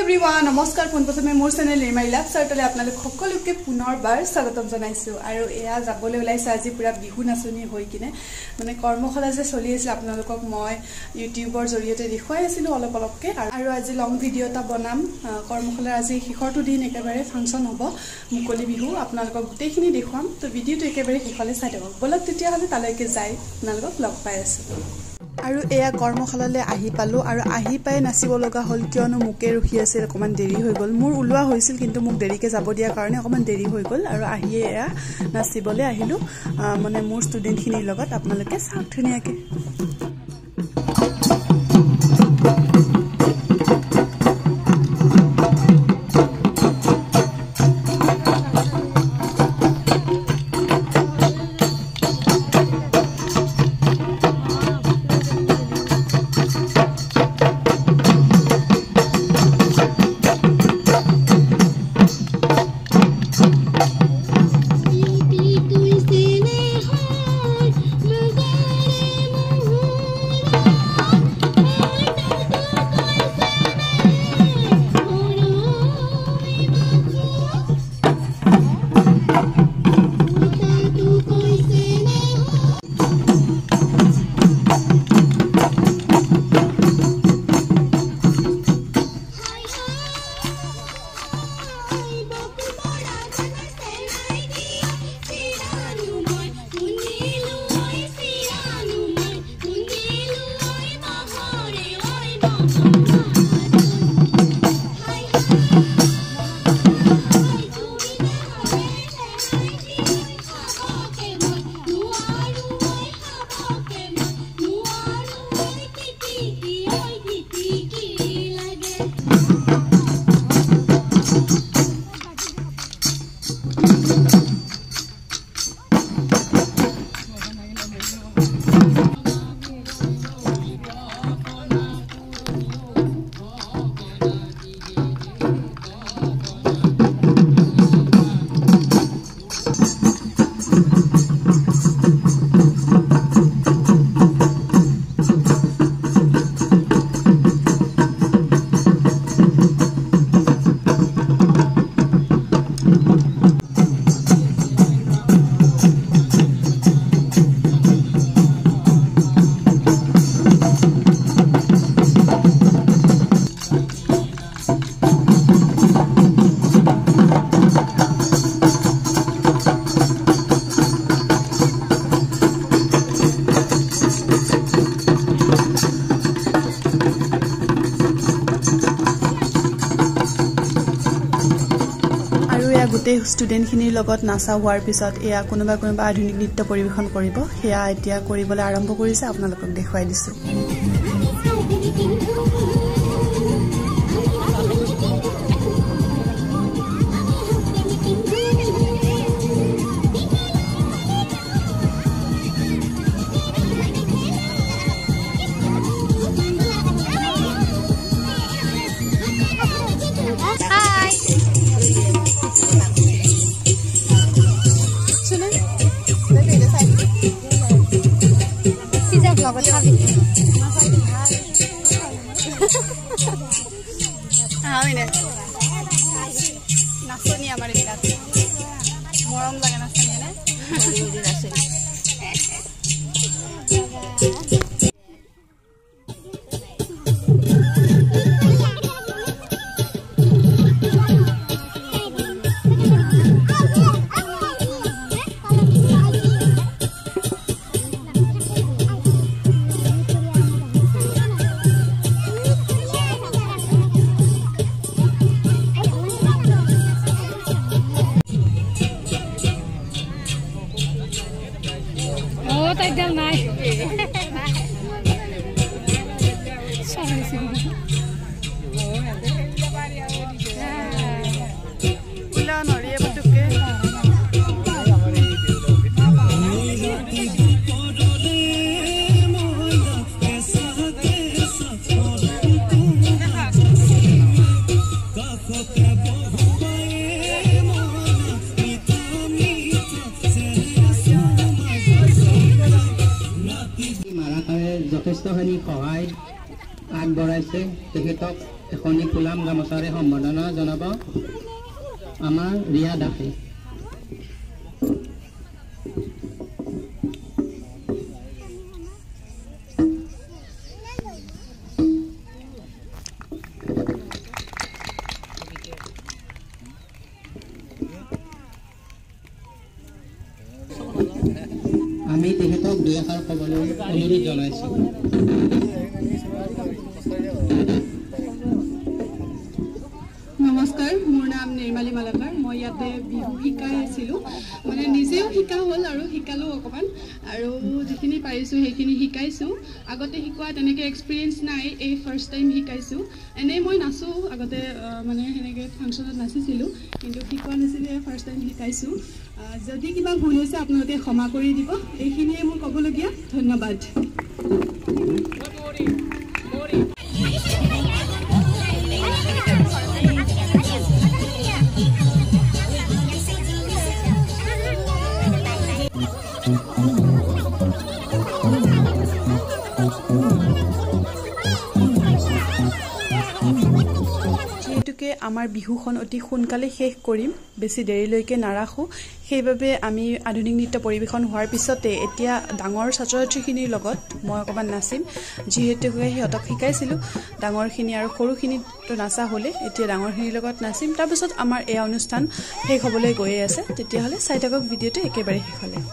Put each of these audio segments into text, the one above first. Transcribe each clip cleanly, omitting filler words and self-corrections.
Everyone नमस्कार पोनप्रथमे मोर channel रिमाई लाभ सार्टले आपनालोक सकलोके पुनरबार स्वागतम जनाइछु आरो एया जाबले ओलाइছে আজি पुरा बिहु नाचनी होई किने माने कर्मशाला जे चली আছিল आपनालोকক মই ইউটিউবৰ জৰিয়তে দেখুৱাই আছিলো অলপ অলপকে আৰু আজি লং ভিডিও এটা বনাম कर्मशालाৰ আজি শিখৰটো দিন একেবাৰে ফাংচন হ'ব মুকলি বিহু आपनालोকক গুটেখিনি দেখুৱাম তো ভিডিওটো একেবাৰে শিখলে চাই দেব বলক তেতিয়া হলে তালৈকে যাই আপোনালোকক লগ পাই আছো আৰু এয়া কৰ্মশালালৈ আহি পালো আৰু আহি পাই নাচিব লগা হল কিয়নো মুকে ৰখি আছিল অকমান দেৰি হৈ গল মোৰ উলুৱা হৈছিল কিন্তু মোক দেৰিকে যাব দিয়া কাৰণে অকমান দেৰি হৈ গল আৰু আহিয়ে এয়া নাচিবলৈ আহিলো মানে মোৰ ষ্টুডেন্ট খিনিৰ লগত আপোনালোকে চাওক ধুনীয়াকে स्टूडेंट खिनिर लगत नाचा होৱাৰ পিছত এয়া কোনোবা কোনোবা আধুনিক নৃত্য পৰিবেশন কৰিব হেয়া এতিয়া কৰিবলৈ আৰম্ভ কৰিছে আপোনালোকক দেখুৱাই দিছো नाचनी आमार बिराट मरम लागे नाचनी ने যথেষ্টখিনি সহায় আগবঢ়াইছে তেখেতক এখনি কুলাম গামোচাৰে সম্বৰ্ধনা জনাব আমাৰ ৰিয়া দাসে। আমি তেখেতক দুই এষাৰ ক'বলৈ অনুৰোধ জনাইছোঁ। নমস্কাৰ, মোৰ নাম নিৰ্মালী মালাকাৰ। মই ইয়াতে বিহু শিকাই আছিলোঁ, মানে নিজেও শিকা হ'ল আৰু শিকালোঁ অকণমান, আৰু যিখিনি পাৰিছোঁ সেইখিনি শিকাইছোঁ। আগতে শিকোৱা তেনেকৈ এক্সপিৰিয়েঞ্চ নাই, এই ফাৰ্ষ্ট টাইম শিকাইছোঁ। এনেই মই নাচোঁ, আগতে মানে সেনেকৈ ফাংচনত নাচিছিলোঁ, কিন্তু শিকোৱা নাছিলে, ফাৰ্ষ্ট টাইম শিকাইছোঁ। যদি কিবা ভুল হৈছে আপোনালোকে ক্ষমা কৰি দিব, এইখিনিয়ে মোৰ ক'বলগীয়া। ধন্যবাদ। যিহেতুকে আমাৰ বিহুখন অতি সোনকালে শেষ কৰিম, বেছি দেৰিলৈকে নাৰাখোঁ, সেইবাবে আমি আধুনিক নৃত্য পৰিৱেশন হোৱাৰ পিছতে এতিয়া ডাঙৰ ছাত্ৰ ছাত্ৰীখিনিৰ লগত মই অকণমান নাচিম। যিহেতুকে সিহঁতক শিকাইছিলোঁ, ডাঙৰখিনি আৰু সৰুখিনিতো নাচা হ'লে, এতিয়া ডাঙৰখিনিৰ লগত নাচিম। তাৰপিছত আমাৰ এই অনুষ্ঠান শেষ হ'বলৈ গৈয়ে আছে। তেতিয়াহ'লে চাই থাকক ভিডিঅ'টো একেবাৰে শেষলৈ।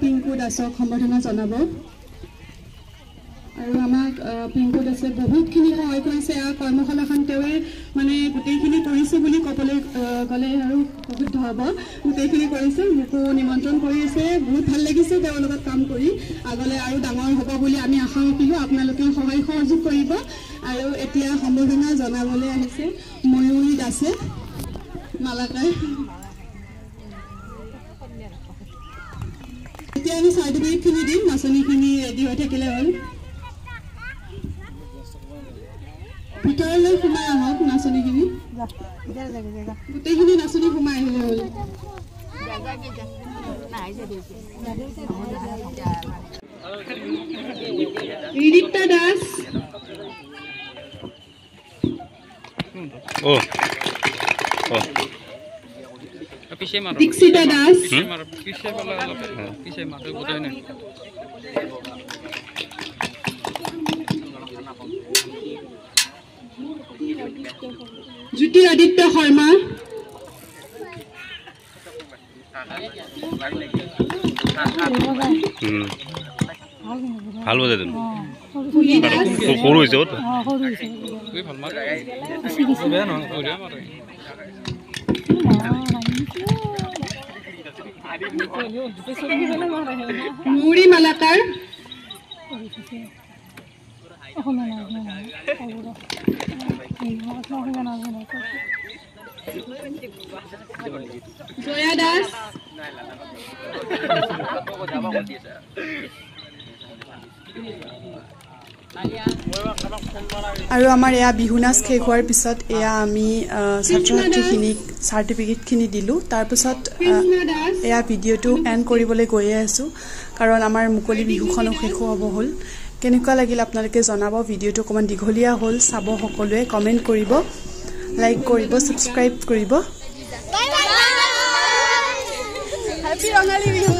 পিংকু দাসক সম্বৰ্ধনা জনাব। আৰু আমাক পিংকু দাসে বহুতখিনি সহায় কৰিছে। কৰ্মশালাখন তেওঁৱে মানে গোটেইখিনি কৰিছে বুলি ক'বলৈ গ'লে আৰু বহুত হ'ব। গোটেইখিনি কৰিছে, মোকো নিমন্ত্ৰণ কৰি আছে। বহুত ভাল লাগিছে তেওঁৰ লগত কাম কৰি। আগলৈ আৰু ডাঙৰ হ'ব বুলি আমি আশা ৰাখিলোঁ। আপোনালোকে সহায় সহযোগ কৰিব। আৰু এতিয়া সম্বৰ্ধনা জনাবলৈ আহিছে ময়ূৰী দাসে মালাকাই। এতিয়া আমি চাৰ্টিফিকেটখিনি দিম নাচনীখিনি ৰেডি হৈ থাকিলে হ'ল ভিতৰলৈ সোমাই আহক নাচনীখিনি গোটেইখিনি নাচনী সোমাই আহিলে হ'ল ৰিদিপ্তা দাস দীক্ষিতা দাস জ্যোতিৰাদিত্য শৰ্মা ভাল বজাই দিলো সৰু হৈছে মুৰি মালাকাৰ জয়া দাস আৰু আমাৰ এয়া বিহু নাচ শেষ হোৱাৰ পিছত এয়া আমি ছাত্ৰ ছাত্ৰীখিনিক চাৰ্টিফিকেটখিনি দিলোঁ তাৰপিছত এয়া ভিডিঅ'টো এণ্ড কৰিবলৈ গৈয়ে আছোঁ কাৰণ আমাৰ মুকলি বিহুখনো শেষো হ'ব হ'ল কেনেকুৱা লাগিল আপোনালোকে জনাব ভিডিঅ'টো অকণমান দীঘলীয়া হ'ল চাব সকলোৱে কমেণ্ট কৰিব লাইক কৰিব ছাবস্ক্ৰাইব কৰিব হেপী ৰঙালী বিহু